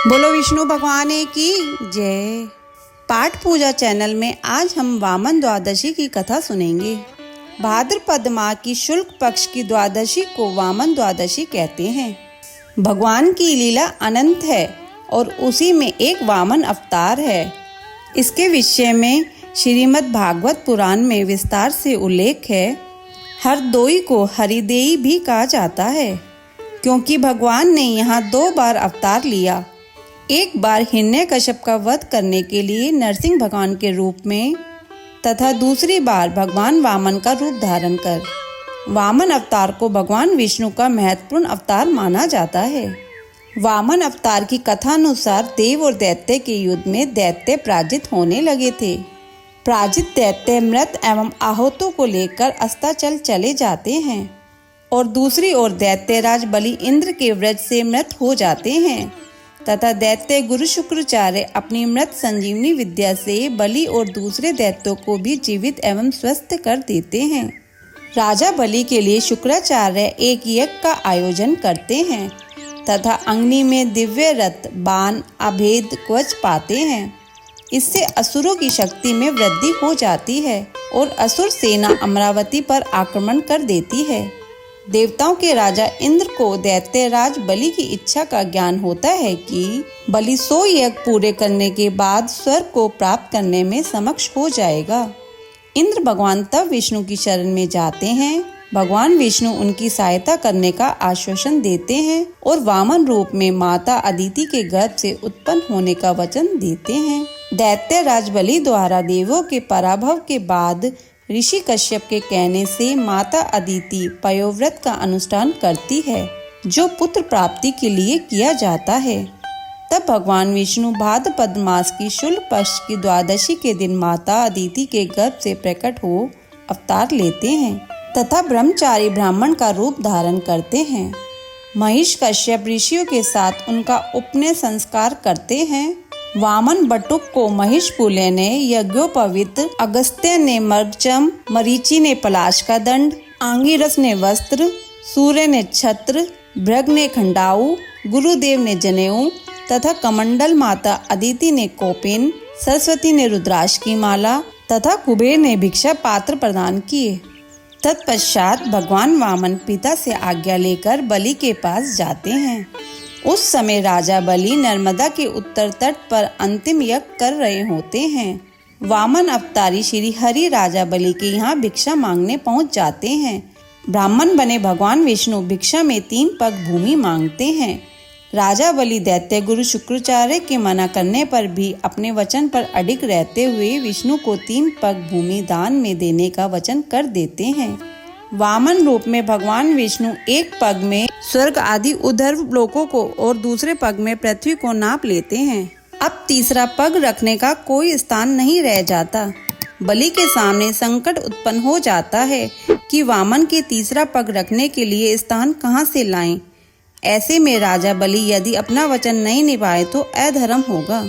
बोलो विष्णु भगवान की जय। पाठ पूजा चैनल में आज हम वामन द्वादशी की कथा सुनेंगे। भाद्रपद माह की शुक्ल पक्ष की द्वादशी को वामन द्वादशी कहते हैं। भगवान की लीला अनंत है और उसी में एक वामन अवतार है। इसके विषय में श्रीमद् भागवत पुराण में विस्तार से उल्लेख है। हरदोई को हरिदेई भी कहा जाता है क्योंकि भगवान ने यहाँ 2 बार अवतार लिया। एक बार हिरण्यकश्यप का वध करने के लिए नरसिंह भगवान के रूप में तथा दूसरी बार भगवान वामन का रूप धारण कर। वामन अवतार को भगवान विष्णु का महत्वपूर्ण अवतार माना जाता है। वामन अवतार की कथानुसार देव और दैत्य के युद्ध में दैत्य पराजित होने लगे थे। पराजित दैत्य मृत एवं आहतों को लेकर अस्ताचल चले जाते हैं और दूसरी ओर दैत्यराज बलि इंद्र के व्रज से मृत हो जाते हैं तथा दैत्य गुरु शुक्राचार्य अपनी मृत संजीवनी विद्या से बलि और दूसरे दैत्यों को भी जीवित एवं स्वस्थ कर देते हैं। राजा बलि के लिए शुक्राचार्य एक यज्ञ का आयोजन करते हैं तथा अग्नि में दिव्य रथ बाण अभेद कवच पाते हैं। इससे असुरों की शक्ति में वृद्धि हो जाती है और असुर सेना अमरावती पर आक्रमण कर देती है। देवताओं के राजा इंद्र को दैत्यराज बलि की इच्छा का ज्ञान होता है कि बलि 100 यज्ञ पूरे करने के बाद स्वर्ग को प्राप्त करने में समक्ष हो जाएगा। इंद्र भगवान तब विष्णु की शरण में जाते हैं। भगवान विष्णु उनकी सहायता करने का आश्वासन देते हैं और वामन रूप में माता अदिति के गर्भ से उत्पन्न होने का वचन देते हैं। दैत्यराज बलि द्वारा देवों के पराभव के बाद ऋषि कश्यप के कहने से माता अदिति पयोव्रत का अनुष्ठान करती है जो पुत्र प्राप्ति के लिए किया जाता है। तब भगवान विष्णु भाद्रपद मास की शुक्ल पक्ष की द्वादशी के दिन माता अदिति के गर्भ से प्रकट हो अवतार लेते हैं तथा ब्रह्मचारी ब्राह्मण का रूप धारण करते हैं। महिष कश्यप ऋषियों के साथ उनका उपनयन संस्कार करते हैं। वामन बटुक को महिषपुले ने यज्ञोपवीत, अगस्त्य ने मर्गचम, मरीचि ने पलाश का दंड, आंगिरस ने वस्त्र, सूर्य ने छत्र, भृग ने खंडाऊ, गुरुदेव ने जनेऊ तथा कमंडल माता अदिति ने कौपिन, सरस्वती ने रुद्राक्ष की माला तथा कुबेर ने भिक्षा पात्र प्रदान किए। तत्पश्चात भगवान वामन पिता से आज्ञा लेकर बलि के पास जाते हैं। उस समय राजा बलि नर्मदा के उत्तर तट पर अंतिम यज्ञ कर रहे होते हैं। वामन अवतारी श्री हरि राजा बलि के यहाँ भिक्षा मांगने पहुँच जाते हैं। ब्राह्मण बने भगवान विष्णु भिक्षा में 3 पग भूमि मांगते हैं। राजा बलि दैत्य गुरु शुक्राचार्य के मना करने पर भी अपने वचन पर अडिग रहते हुए विष्णु को 3 पग भूमि दान में देने का वचन कर देते हैं। वामन रूप में भगवान विष्णु एक पग में स्वर्ग आदि ऊर्ध्व लोकों को और दूसरे पग में पृथ्वी को नाप लेते हैं। अब तीसरा पग रखने का कोई स्थान नहीं रह जाता। बलि के सामने संकट उत्पन्न हो जाता है कि वामन के तीसरा पग रखने के लिए स्थान कहां से लाएं। ऐसे में राजा बलि यदि अपना वचन नहीं निभाए तो अधर्म होगा।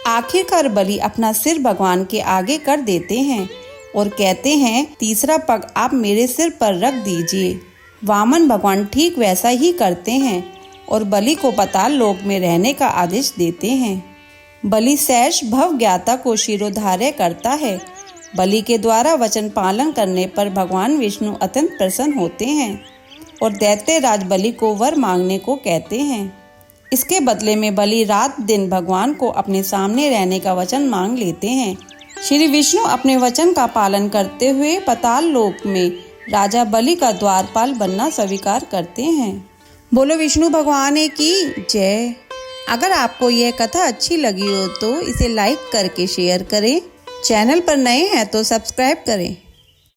आखिरकार बलि अपना सिर भगवान के आगे कर देते हैं और कहते हैं, तीसरा पग आप मेरे सिर पर रख दीजिए। वामन भगवान ठीक वैसा ही करते हैं और बलि को पाताल लोक में रहने का आदेश देते हैं। बलि शेष भव ज्ञाता को शिरोधार्य करता है। बलि के द्वारा वचन पालन करने पर भगवान विष्णु अत्यंत प्रसन्न होते हैं और दैत्यराज बलि को वर मांगने को कहते हैं। इसके बदले में बलि रात दिन भगवान को अपने सामने रहने का वचन मांग लेते हैं। श्री विष्णु अपने वचन का पालन करते हुए पाताल लोक में राजा बलि का द्वारपाल बनना स्वीकार करते हैं। बोलो विष्णु भगवान की जय। अगर आपको यह कथा अच्छी लगी हो तो इसे लाइक करके शेयर करें। चैनल पर नए हैं तो सब्सक्राइब करें।